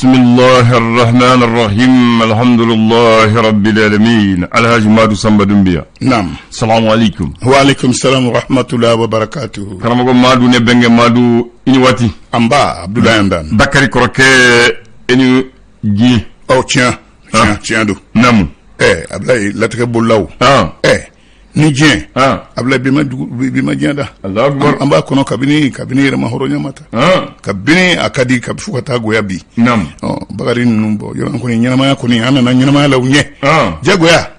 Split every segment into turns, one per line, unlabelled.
bismillahir rahmanir rahim alhamdulillahi rabbil alamin alhaji madu samba dumbiya
nam
assalamu alaikum
wa alaikum salam wa rahmatullahi wa barakatuh
karamago madu ne benge madu iniwati
amba abdoulaye ndan
bakari koroke eni gi
oh tiens do
nam
ablaye latake bolaw ni jien abla bima jenda
Allah akbar
amba kono kabini rema horo nyamata kabini akadi kabfukata goya bi
nam
bagari numbo yoran ko ni nyama ko ni ana na nyama la unye jagoya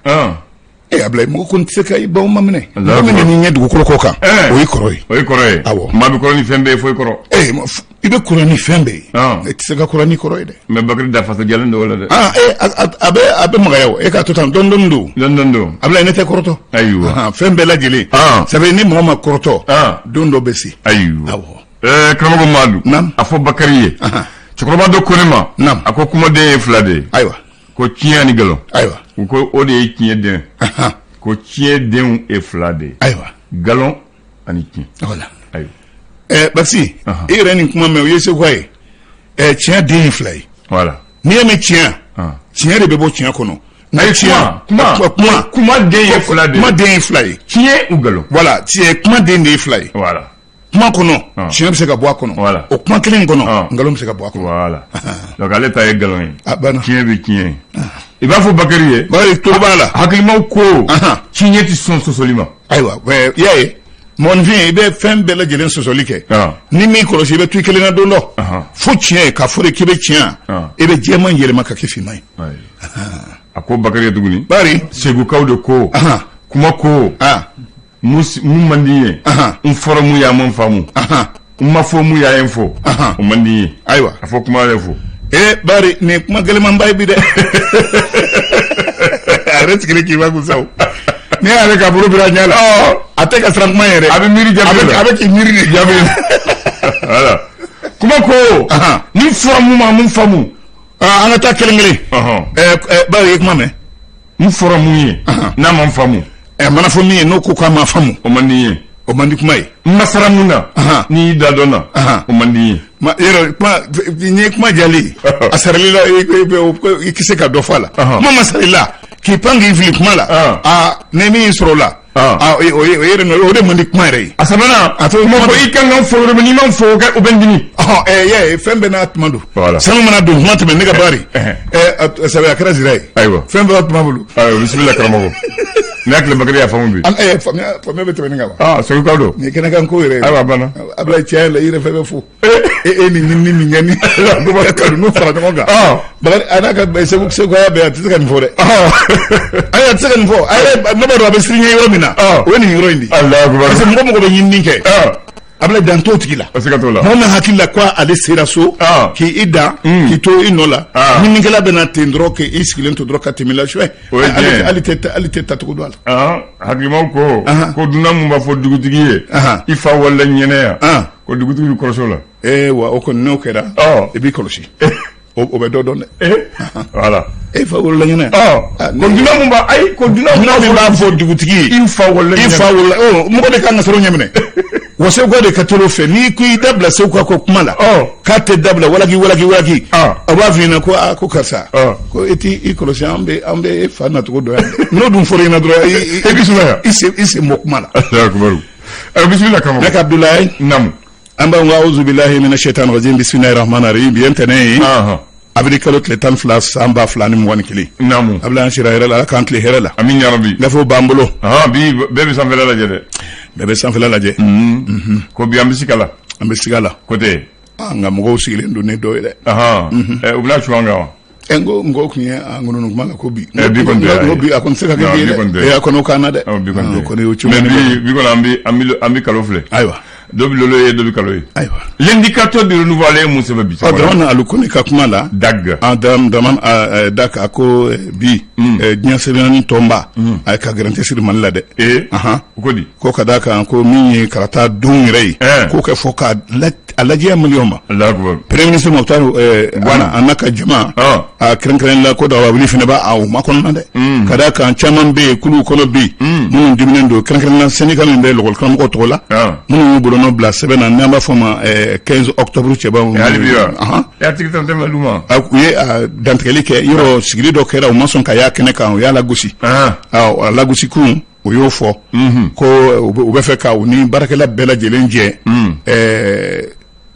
abla mo kon tseka ibaw mamne mamne ni nyedu ko koka o ikoroy awo
mabi koroni fembe fo ikoro
ibe koroni fembe tseka koroni koroy de
me bakari da fasa jalando wala de
abe magayo ka to tan dondondo abla ne te koroto
aywa
fembe la jeli sabe ni mama koroto dondo besi
aywa
awo
kramago madu
nam
afo bakari chokroba do konema
nam
akokuma de flade
aywa
ko tiani galo
aywa
ko ode tieden ko tieden e flade
aywa
galon ani ti
voilà
aywa
basi ireni kuma me yese kwaye tia den fly
voilà
ni me tia de bebo tia kono na tia
kuma den e flade
kuma den fly
tie ou galon
voilà tia kuma den de fly
voilà
kuma kono tia be se ka boa kono
voilà
o kuma kelen kono ngalom se ka boa kono
voilà donc ale ta e galon
abana
tie be tie iba fo bakari
bari to bala
hakima ko tie ti son sosolima
aywa yaye mon vie be fembe la jelen sosolike ni mi ko si be tu kelen na dondo fo tie ka fo ke be tie e be jema yele maka ke fi mai
ako bakari duguni
bari
segu kawdo ko kuma ko mu mandiye forum ya mon famu ma fomu ya info o mandiye
aywa
afo kuma refo
bari ne kuma galman bay bi de arrête que qui va vous ça ne avec aburo bira nyala ateka franchement yere
abi miri jabe
avec miri jabe
voilà kuma ko ni forum ma mun famu
ana ta kelengeli bari kuma me
mu forum yi na mon famu
mana fo mi no ko ma famu
o mandi kuma yi
masaramuna
ni dadona o mandi
ma yero kuma jali asarila ikise ka do fala mama sarila ki pangi fili kuma la ne mi sorola o yero no o de mandi kuma re
asabana ato mo ko ikanga fo re ni man fo ga o bendini
fembe na atmando sama mana do mata me nega bari sabe akra zirai
aywa
fembe atmabulu
bismillah karamo nakle bakari ya famu bi
famia be twenga ba
so ko do
ni kenaka ko re
aywa bana
abla chia la ire febe fu ni ngani do ba ka no fara do ga bakari anaka be se ko ya be ataka ni fore ay ataka ni fo ay no ba do be srinye yo mina woni yoro indi
allah akbar
se mo be nyindi ke abla dan to tigila mona hakilla kwa ale sera so ki ida ki to inola ni ngela bena tendro ke iskilent to droka timila shwe ali teta to dwala
hakima ko dunam ba fo dugutigiye ifa wala nyene ya ko dugutigi ko sola
wa o ko no kera e bi koloshi o be do don
voilà
fa wala nyene
ko dunam ba ay ko dunam
ba fo dugutigi
ifa wala
mo ko de kan soro nyemne wase go de katoro fe ni ku dabla se ko kumala ka te dabla walagi aba vina ko kasa ko eti ikolosi ambe fa na to do no dum fore na do e bismillah ise mo kumala
akbar bismillah kam
nak abdoulaye
nam
amba wa auzu billahi minash shaitanir rajim bismillahir rahmanir rahim yentane abdi kalot le tan flas amba flani mo woni kili
namu
abla shira la kantle herala
amin ya rabbi
lafo bambolo
bi bebe san fela la jede
bebe san fela la je
ko bi ambisikala kote
nga mo sigile ndo ne doyle
ubla chuanga
ngo kunye ngono ngumala ko bi
bi
akon seka ke akon kana de
ko ne uchu bi ko ambi kalofle
aywa
dobi lolo ye dobi kaloye
aywa
l'indicateur de renouveler mon sebe bi
adama alukuni ka kuma la
dag
adam daman dak ako bi nya sebeni tomba ay ka garantie sur man la de
ko di
ko kadaka ko mi karata dun rei ko ka foka alajiya miliyon ma premier ministre Mokhtar anaka jama a kren la ko da wabili fina ba a ma kon na de kada kan chaman be kulu kono bi mun diminen do kren la Sénégal be lokol kan ko to la mun bolo no bla sebena namba foma 15 octobre che ba
ya tikita tema luma
ye dantkeli ke yoro sigiri do kera o mason ka ya kene kan ya la gusi la gusi ku o yo fo ko o be fe ka o ni barakela bela jelenje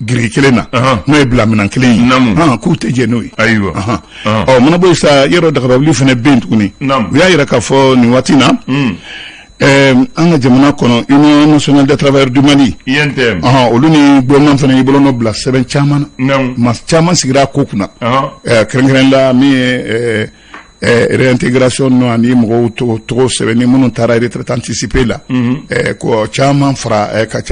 giri kelena no e bla minan kelen ku te je noy
aywa
mona boy sa yoro daga babli fene bent kuni ya yira ka fo ni watina anga jamana kono Union nationale des travailleurs du Mali
yentem
olu ni gouvernement fana ibolo no bla seben chaman mas chaman sigira ko kuna kren la mi réintégration no ani mo to sebeni mun tara retraite anticipée la ko chaman fra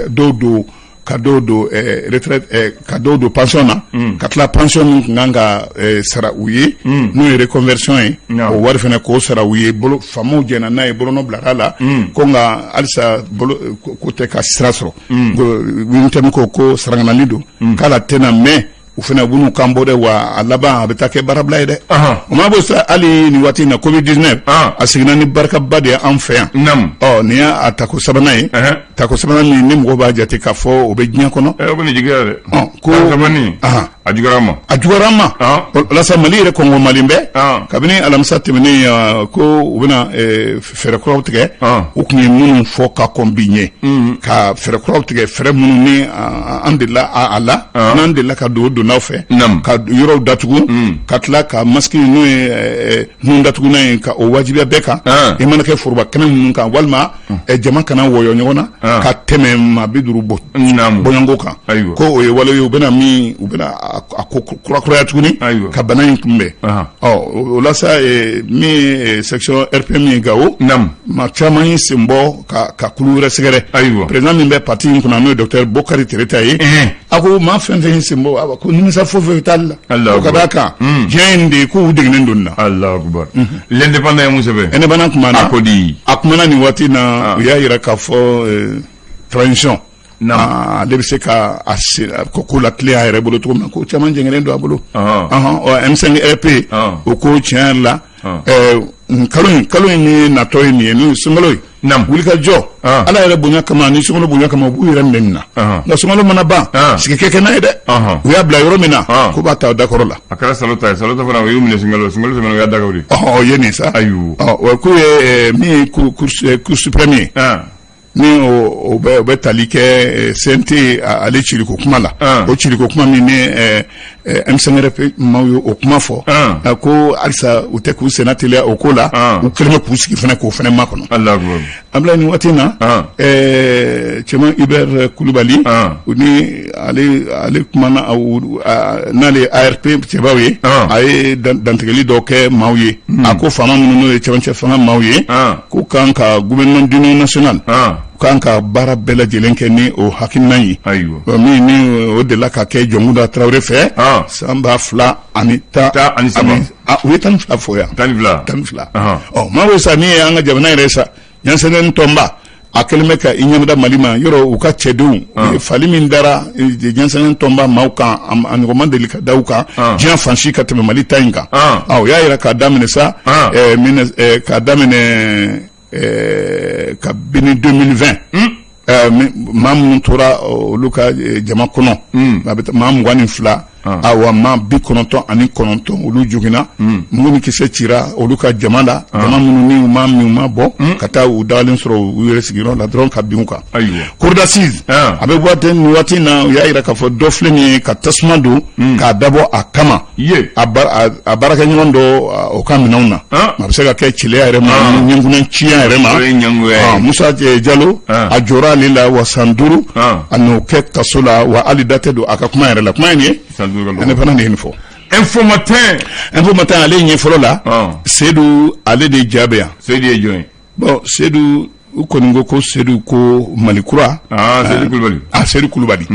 dodo kadodo retraite kadodo pension na katla pension nganga sara uye no reconversion o war fene ko sara uye bolo famo jena na e bolo no blarala ko nga alsa bolo ko te ka strasro wintem ko saranga lido kala tena me ufena bunu kambode wa alaba abitake barabla de ma bo sa ali ni wati na covid-19 asigna ni barka bade en fait ni atako sabanaye tako sabana ni mo ba jate ka fo obegnya kono
o ni jigare
ko
sabani ajugarama la samali re kongo malimbe kabini alamsa timini ko ubina fere krowtge ukni munu fo ka kombinye ka fere krowtge fere munu ni andilla ala nandilla ka do nawfe ka yoro datugu katla ka maski nu datugu na ka o wajibi beka e man ke furba kana mun ka walma e jama kana woyo nyona ka teme ma biduru bonyango ka ko o wala yo bena mi ubena kura tuguni ka bana kumbe o la sa mi section RPM gawo ma chama simbo ka kulura segere président mi be parti kuna no docteur Bokari Teretaye ako ma fenfe simbo ko ni sa fo vital ko kadaka jende ko digne donna Allahu akbar l'indépendant musebe
ene bana kuma na
akodi
akumana ni wati na ya ira ka fo transition debe se ka ko la clé a rebolo to ko chaman jengelen do abolo o M5RP o ko chien la kalon ni na toy ni no sungaloy wuli ka jo ala yɛrɛ bonya kama ni sungalo bonya kama bu yɛrɛ menna na sungalo mana ban sike keke na de u y'a bila yɔrɔ min na ko b'a ta dakɔrɔ la
a kɛra salota fana o y'u minɛ sungalo sɛmɛnɛ o y'a dagaw de
ye nin sa
ayiwa
o ko ye min cour suprême ni o bɛ tali kɛ CNT ale ciriko kuma la o ciriko kuma min ni M5RP maaw ye o kuma fɔ ko alisa u tɛ k'u senna teliya o ko la u kɛlen bɛ k'u sigi fana k'o fana makɔnɔ an bila nin waati na cɛman Hubert Kulibali ni ale kumana n'ale ARP cɛbaw ye a ye dantigɛli dɔ kɛ maaw ye a ko faama minnu n'o ye cɛmancɛ fanga maaw ye k'u kan ka gouvernement d'union nationale kan ka baara bɛɛ lajɛlen kɛ ni o hakilina ye min ni o delila ka kɛ Jɔnkuda Tarawele fɛ san 2013 u ye 12 fɔ yan 12 maa wo sa ni ye an ka jamana yɛrɛ sa ɲɛnsɛnɛ tɔnba a kɛlen bɛ ka i ɲɛmada Mali ma yɔrɔ u ka cɛdenw fali min dara ɲɛnsɛnɛ tɔnba maaw kan a ɲɔgɔn ma deli ka da u kan diɲɛ fansi ka tɛmɛ Mali ta in kan o y'a yira k'a daminɛ sa k'a daminɛ kabini 2020 maa minnu tora olu ka jama kɔnɔ maa 22 awa maa 99 olu joginna mungu ni kisɛ cira olu ka jama la jama minnu ni maa min ma bɔ ka taa u dagalen sɔrɔ u yɛrɛ sigiyɔrɔ la dɔrɔn ka bin u kan cour d'assises a bɛ bɔ nin waati na u y'a yira k'a fɔ dɔ filɛ nin ye ka tasuma don k'a dabɔ a kama a baarakɛɲɔgɔn dɔ o ka minɛnw na a bɛ se ka kɛ cileya yɛrɛ ma ni ɲɛnkunɛ ciya yɛrɛ ma Musa Jalo a jɔra ale la wa san 5 a n'o kɛ kaso la wa hali da tɛ don a ka kuma yɛrɛ la kuma in ye ne fana de ye nin fɔ
Info matin
ale ɲɛfɔlɔ la Seydou ale de jaabi yan
Seydou ye jɔn
bon Seydou u kɔni ko ko Seydou ko Malikura
Seydou Kulubali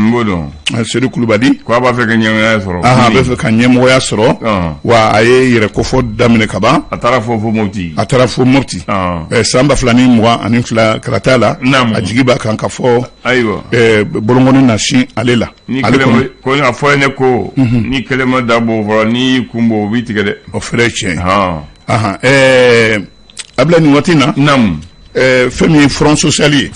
Seydou Kulubali
ko a b'a fɛ ka ɲɛmɔgɔya sɔrɔ
a bɛ fɛ ka ɲɛmɔgɔya sɔrɔ wa a ye yɛrɛ kofɔ daminɛ ka ban
a taara fo Mopti
san 2022 karata la a jigi b'a kan ka fɔ bolongɔni na sin ale la
ko a fɔ ne ko ni kɛlɛ ma dabɔ fɔlɔ ni kunbo o b'i tigɛ dɛ
o fɛrɛ tiɲɛ Ablaye nin waati na fɛn min ye front social ye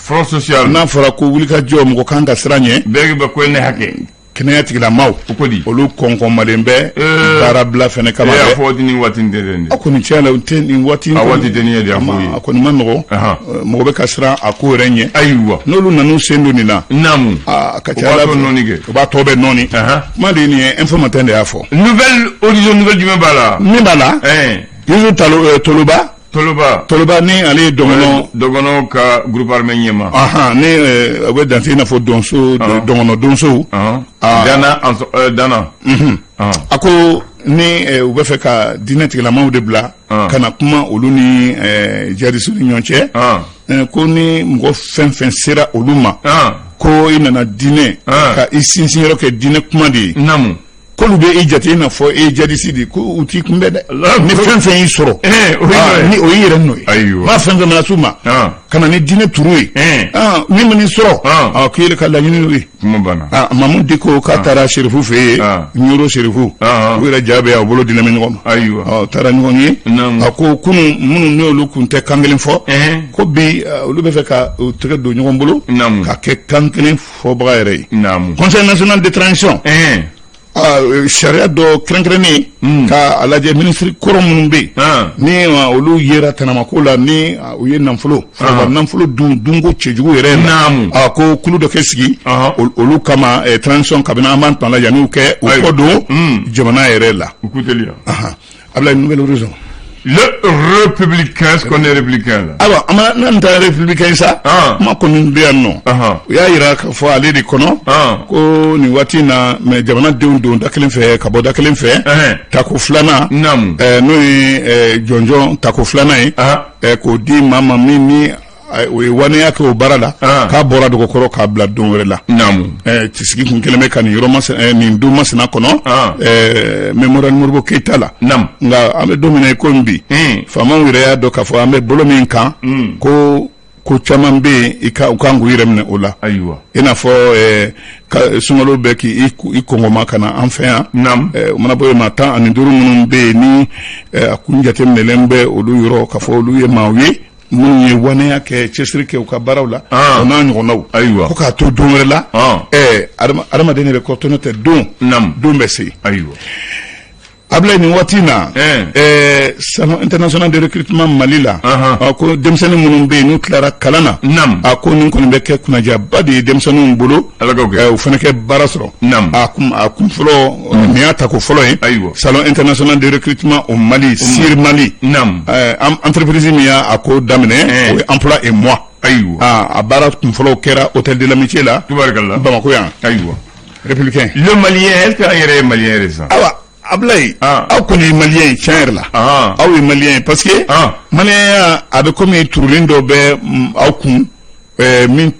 n'a fɔra ko wulikajɔ mɔgɔ kan ka siran ɲɛ
bɛɛ bɛ ko ne hakɛ
kɛnɛya tigilamaaw olu kɔnkɔnmalen bɛ baara bila fɛnɛ kama
dɛ fɔ nin waati tɛ dɛ
a kɔni tiɲɛ la o tɛ nin waati
tɛ nin ye de a
kɔni ma nɔgɔ mɔgɔ bɛ ka siran a ko yɛrɛ ɲɛ
ayiwa
n'olu nan'u sen don nin na
a
ka ca ala u b'a tɔ bɛ nɔɔni kuma de ye nin ye informateur de y'a fɔ
nouvelle jumɛn b'a la
min b'a la Yusu Toloba ni ale ye
dɔgɔnɔ ka groupe armé ɲɛma
ni a bɛ dante i n'a fɔ dɔgɔnɔ donsow
Dana
a ko ni u bɛ fɛ ka diinɛ tigilamaw de bila ka na kuma olu ni jihadistes ni ɲɔgɔn cɛ ko ni mɔgɔ fɛn fɛn sera olu ma ko i nana diinɛ ka i sinsin yɔrɔ kɛ diinɛ kuma de ye k'olu bɛ i jate i n'a fɔ e jadisi de ko u t'i kunbɛn dɛ ni fɛn fɛn y'i sɔrɔ ni o y'i yɛrɛ n'o ye m'a fɛn fɛn mana s'u ma ka na ni diinɛ turu ye min mana i sɔrɔ k'i yɛrɛ ka laɲini n'o ye Mamu Diko k'a taara serifu fɛ yen Ɲoro serifu u yɛrɛ ja bɛ a bolo diinɛ bɛ ɲɔgɔn ma taara ɲɔgɔn ye a ko kunun minnu n'olu kun tɛ kan kelen fɔ ko bi olu bɛ fɛ ka u tɛgɛ don ɲɔgɔn bolo ka kɛ kan kelen fɔbaga yɛrɛ ye Conseil national de transition sariya dɔ kɛrɛnkɛrɛnnen ka a lajɛ minisiri kɔrɔ minnu bɛ yen ni olu yera tɛnɛmako la ni u ye nafolo dunko cɛjugu yɛrɛ ko kulu dɔ kɛ sigi olu kama transition kabini an b'an tɔn la yanni u kɛ u kɔ don jamana yɛrɛ la Ablaye nouvelle horizon
le républicain ce qu'on est républicain là
alors n'an ta républicain sa ma kɔni bɛ yan nɔ u y'a yira k'a fɔ ale de kɔnɔ ko nin waati na mais jamanadenw don da kelen fɛ ka bɔ da kelen fɛ tako filanan n'o ye jɔnjɔn tako filanan ye k'o di maa ma min ni o ye waleya kɛ o baara la k'a bɔra dɔgɔkɔrɔ k'a bila don wɛrɛ la sigi kun kelen bɛ ka nin yɔrɔ nin don masina kɔnɔ Memorial Modibo Keyita la nka an bɛ don min na i ko bi faamaw yɛrɛ y'a dɔn k'a fɔ an bɛ bolo min kan ko caman bɛ yen u kan k'u yɛrɛ minɛ o la i n'a fɔ sunkalo bɛ k'i kɔngɔma ka na an fɛ yan o mana bɔ yen maa 15 minnu bɛ yen ni a kun jateminɛlen bɛ olu yɔrɔ k'a fɔ olu ye maaw ye minnu ye waneya kɛ cɛsiri kɛ u ka baaraw la o n'a ɲɔgɔnnaw ko k'a to don wɛrɛ la adamaden de bɛ kɔrɔtɔ n'o tɛ don bɛ se Ablaye nin waati na salon international de recrutement Mali la ko denmisɛnnin minnu bɛ yen n'u tilara kalan na ko nin kɔni bɛ kɛ kunnajaba de ye denmisɛnninw bolo u fana kɛ baara sɔrɔ a kun fɔlɔ nin y'a ta ko fɔlɔ ye salon international de recrutement au Mali Sir Mali entreprise min y'a ko daminɛ o ye emploi et moi a baara kun fɔlɔ kɛra hôtel de l'amitié la Bamako yan républicain
le malien est-ce que an yɛrɛ ye malien yɛrɛ sisan
Ablaye aw kɔni ye malien ye tiɲɛ yɛrɛ la aw ye malien ye parce que malien a bɛ komi turulen dɔ bɛ aw kun min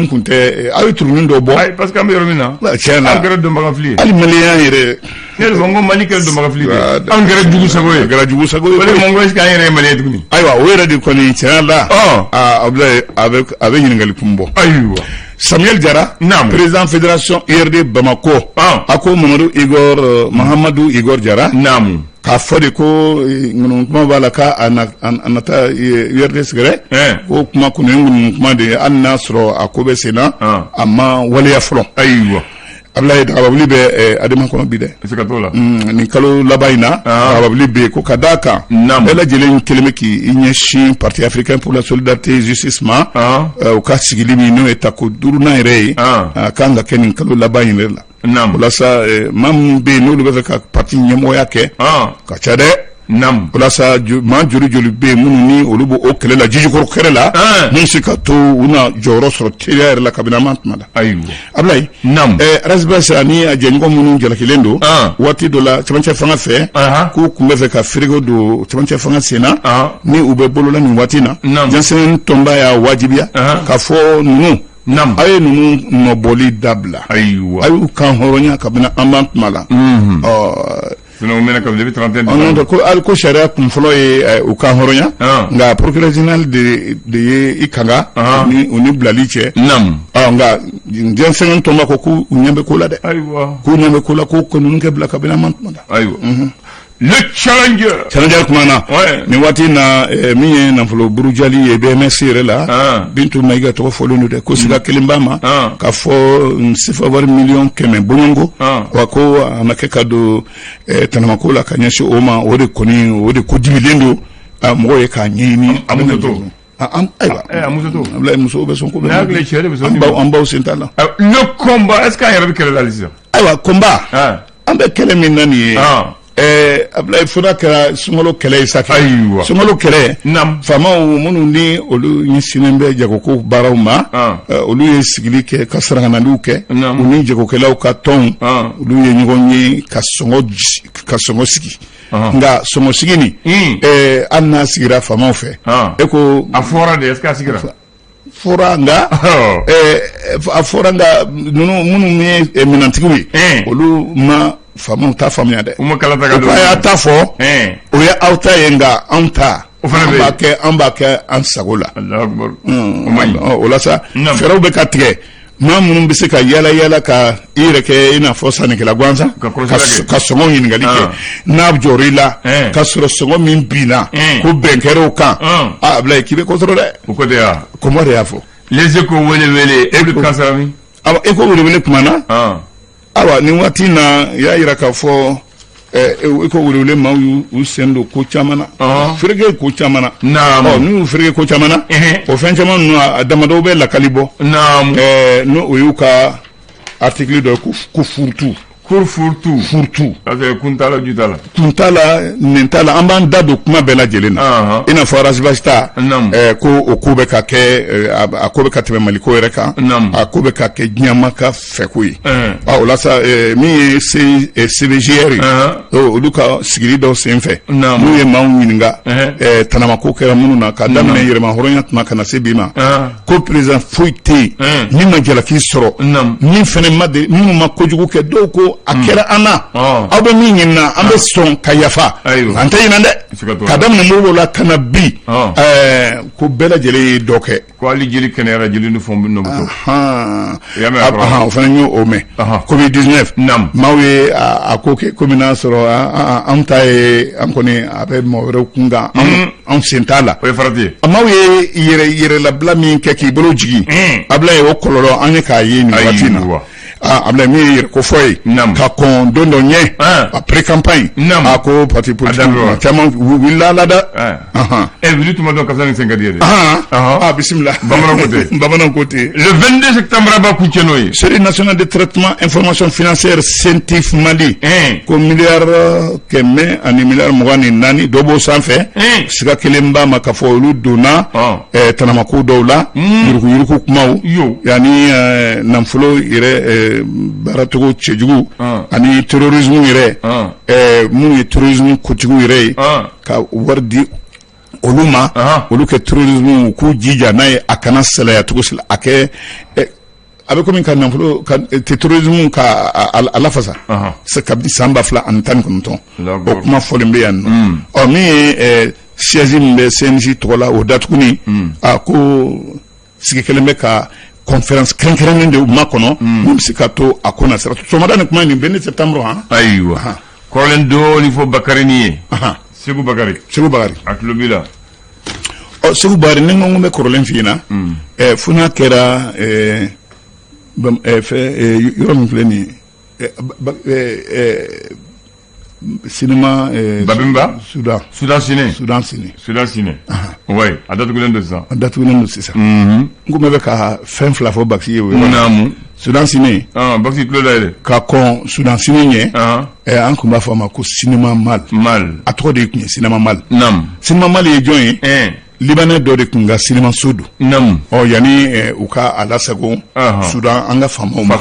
kun tɛ aw ye turulen dɔ bɔ
parce que an bɛ yɔrɔ min na
tiɲɛ na
an kɛra dɔnbagafili ye
hali malien yɛrɛ
ne yɛrɛ fɔ n ko Mali kɛra dɔnbagafili de ye an kɛra jugu sago ye o de mɔn ko est-ce que an yɛrɛ ye malien tuguni
ayiwa o yɛrɛ de kɔni tiɲɛ la Ablaye a bɛ ɲininkali kun bɔ Samuel Jara président fédération IRD Bamako a ko Mahamadou Igor Jara k'a fɔ de ko ŋunun kuma b'a la k'a nata IRD sɛgɛrɛ ko kuma kɔni ye ŋunun kuma de ye hali n'a sɔrɔ a ko bɛ sen na a ma waleya fɔlɔ Ablaye Dagabawuli bɛ adama kɔnɔ bi dɛ nin kalo laban in na Dagabawuli bɛ yen ko ka d'a kan bɛɛ lajɛlen kelen bɛ k'i ɲɛsin parti africain pour la solidarité et justice ma u ka sigili min n'o ye tako 5nan yɛrɛ ye a kan ka kɛ nin kalo laban in yɛrɛ la walasa maa minnu bɛ yen n'olu bɛ fɛ ka parti ɲɛmɔgɔya kɛ ka ca dɛ nam
walasa ma joli be minnu ni olu bo o kɛlɛ la jijikɔrɔ kɛlɛ la min se ka to u na jɔyɔrɔ sɔrɔ teriya yɛrɛ la kabini ma tuma la
ayiwa
Ablaye
nam
rasibasi ani a jɛɲɔgɔn minnu jalakilen don waati dɔ la cɛmancɛ fanga fɛ k'u kun bɛ fɛ ka feereko don cɛmancɛ fanga sen na ni u bɛ bolola nin waati na jansen tɔnba y'a wajibiya k'a fɔ ninnu a ye ninnu nɔbɔli dabila
ayiwa
a y'u kan hɔrɔnya kabini an b'an tuma la
sinon mena comme depuis 31
ko alko sariya kun fɔlɔ ye u kan hɔrɔnya nka procureur général de ye i kanga ni u ni bilali cɛ nka jansen tɔnba ko k'u ɲɛ bɛ ko la dɛ k'u ɲɛ bɛ ko la k'u ko ninnu kɛ bila kabini an b'an tuma la
ayiwa le challenger
kumana ni waati na min ye nafolo burujali ye BMS yɛrɛ la Bintu Mayiga tɔgɔ fɔlen don dɛ ko siga kelen b'a ma ka fɔ sifa wari miliyɔn 100 bɔɲɔnko wa ko a ma kɛ ka don tanamako la ka ɲɛsin o ma o de ko dibilen don mɔgɔw ye k'a ɲɛɲini
a muso to
ayiwa
a muso to
Ablaye muso bɛ sɔn ko bɛ
an
baw sen t'a la
le combat est-ce qu'an yɛrɛ bɛ kɛlɛ la sisan
ayiwa combat an bɛ kɛlɛ min na nin ye Ablaye fona kɛra sunkalo kɛlɛ ye sa
ayiwa
sunkalo kɛlɛ faamaw minnu ni olu ɲɛsinnen bɛ jagoko baaraw ma olu ye sigili kɛ ka saraganaliw kɛ u ni jagokɛlaw ka tɔnw olu ye ɲɔgɔn ye ka sɔngɔ sigi nka sɔngɔ sigi nin hali n'a sigira faamaw fɛ e ko
a fɔra de est-ce que a sigira
fɔra nka a fɔra nka minnu ye minɛntigiw ye olu ma faamaw t'a faamuya dɛ a y'a ta fɔ o ye aw ta ye nka anw ta an b'a kɛ an sago la o la sa fɛɛrɛw bɛ ka tigɛ maa minnu bɛ se ka yala ka i yɛrɛ kɛ i n'a fɔ sannikɛla gansan ka sɔngɔ ɲininkali kɛ n'a jɔrɔ i la ka sɔrɔ sɔngɔ min binna ko bɛn kɛr'o kan Ablaye k'i bɛ kɔsɔrɔ dɛ
o ko de y'a
kɔmɔ de y'a fɔ
les échos wele e bɛ kansara min
eko wele kuma na awa nin waati na y'a yira k'a fɔ eko wele maaw y'u sen don ko caman na fereke ko caman na n'u y'u fereke ko caman na o fɛn caman ninnu a damadɔw bɛ lakali bɔ n'o o y'u ka article dɔ ye ko furutu
kuntala jutala
kuntala nin t'a la an b'an da don kuma bɛɛ lajɛlen na i n'a fɔ rasibasi ta ko o ko bɛ ka kɛ a ko bɛ ka tɛmɛ Maliko yɛrɛ kan a ko bɛ ka kɛ diɲɛma ka fɛko ye o la sa min ye CVGR olu ka sigili dɔw sen fɛ n'u ye maaw ɲininka tanamako kɛra minnu na ka daminɛ yɛrɛma hɔrɔnya tuma kana se bi ma ko président foyi tɛ yen min ma jalaki sɔrɔ min fɛnɛ ma de minnu ma kojugu kɛ dɔw ko a kɛra an na aw bɛ min ɲini na an bɛ sɔn ka yafa an tɛ ɲinan dɛ ka daminɛ Modibo la ka na bi ko bɛɛ lajɛlen ye dɔ kɛ
ko hali jeli kɛnɛyara jeli ni fɛnw bɛ nɔ
o fana y'o mɛn Covid-19 maaw ye a ko kɛ komi n'a sɔrɔ an ta ye an kɔni a bɛ mɔgɔ wɛrɛw kun kan anw sen t'a la
o ye farati ye
maaw ye yɛrɛlabila min kɛ k'i bolo jigin Ablaye o kɔlɔlɔ an ye k'a ye nin waati na Ablaye min ye yɛrɛ ko fɔ ye ka kɔn don dɔ ɲɛ après campagne a ko parti politique caman wulila la dɛ
wuli tuma dɔn kasa ni sen ka di ye
dɛ bisimila bamananw ko ten
le 22 septembre a b'a kuncɛ n'o ye
Série nationale de traitement information financière CENTIF Mali ko miliyari 100 ani miliyari 24 dɔ b'o sanfɛ siga kelen b'a ma k'a fɔ olu donna tanamako dɔw la yuruguyurugu kumaw yanni nafolo yɛrɛ baaratogo cɛjugu ani terrorisme yɛrɛ mun ye terrorisme kotigiw yɛrɛ ye ka wari di olu ma olu kɛ terrorisme k'u jija n'a ye a kana salaya cogo si la a kɛ a bɛ komi ka nafolo ka terrorisme ka a lafasa kabini san 2019 o kuma fɔlen bɛ yan nɔ min ye siège min bɛ CNJ tɔgɔ la o datuguni a ko sigi kelen bɛ ka conférence kɛrɛnkɛrɛnnen de ma kɔnɔ mun bɛ se ka to a ko na sira sɔgɔmada ni kuma nin 22 septembre
ayiwa kɔrɔlen dɔɔni fɔ Bakari ni ye Segu Bakari a tulo b'i la
Segu Bakari ni n ko n bɛ kɔrɔlen f'i ɲɛna fo n'a kɛra yɔrɔ min filɛ nin ye
cinéma
Babimba
Soudan ciné
ouais a datugulen do sisan
ngume be ka fɛn fila fɔ Baxi ye
namu
Soudan ciné
Baxi tulo la yɛrɛ
ka kɔn Soudan ciné ɲɛ an kun b'a fɔ a ma ko cinéma mal a tɔgɔ de tun ye cinéma mal cinéma mal ye jɔn ye Libanais dɔ de tun ka cinéma so don yanni u ka a lasago Soudan an ka faamaw ma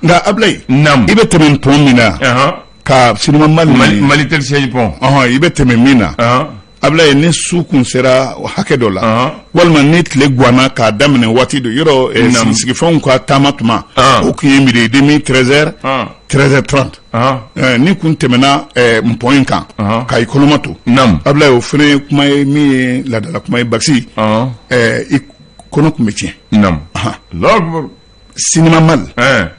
nka Ablaye i bɛ tɛmɛ pont min na ka cinéma
Mali tel siège pont
i bɛ tɛmɛ min na Ablaye ni su kun sera hakɛ dɔ la walima ni tile guana k'a daminɛ waati dɔ yɔrɔ sigifɛnw ka taama tuma o kun ye midi et demi 13h 13h30 ni kun tɛmɛna pont in kan ka i kɔnɔma to Ablaye o fana ye kuma ye min ye ladala kuma ye Baxi i kɔnɔ kun bɛ tiɲɛ cinéma mal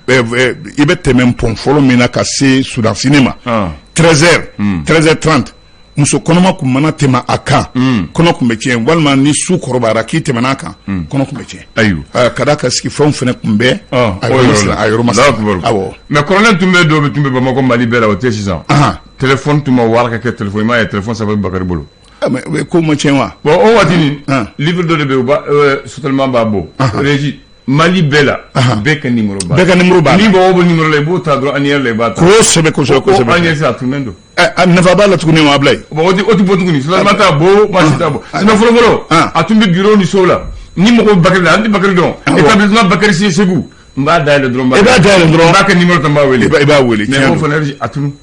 i bɛ tɛmɛ pont fɔlɔ min na ka se Soudan ciné ma 13h 13h30 muso kɔnɔma kun mana tɛmɛ a kan kɔnɔ kun bɛ tiɲɛ walima ni su kɔrɔbayara k'i tɛmɛna a kan kɔnɔ kun bɛ tiɲɛ ka da ka sigi fɛnw fana kun bɛ a yɔrɔ ma awɔ
mais colonel tun bɛ dɔw tun bɛ Bamako Mali bɛɛ la o tɛ sisan téléphone tun ma wara ka kɛ téléphone ma ye téléphone sɛbɛn Bakari bolo
ko ma tiɲɛ wa
bon o waati ni livre dɔ de bɛ yen soutènement b'a bɔ régie Mali bɛɛ la bɛɛ ka numéro b'a ni mɔgɔw bɛ numéro la i b'o ta dɔrɔn annuaire la i b'a ta
kosɛbɛ
ko annuaire a tunnen don
nafa b'a la tuguni ma Ablaye
bon o tɛ bɔ tuguni soutènement t'a bɔ maa si t'a bɔ sinon fɔlɔ a tun bɛ bureau ni so la ni mɔgɔw bɛ Bakari la an tɛ Bakari dɔn établissement Bakari si Segu n b'a dayɛlɛ dɔrɔn n b'a kɛ numéro ta n b'a wele
i b'a wele
mais o fana a tunun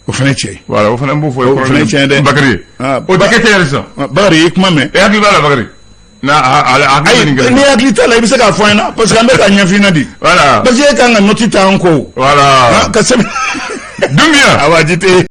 o fana tiɲɛ
voilà o fana n b'o fɔ
o fana tiɲɛ dɛ
Bakari ye o tɛ kɛ yɛrɛ sisan
Bakari i kuma mɛn
e hakili b'a la Bakari
ni hakili t'a la i bɛ se k'a fɔ an ɲɛna parce que an bɛ ka ɲɛfin di
voilà
parce que e kan ka nɔti ta an ko
voilà
ka sɛbɛn
Dumbia
awa jite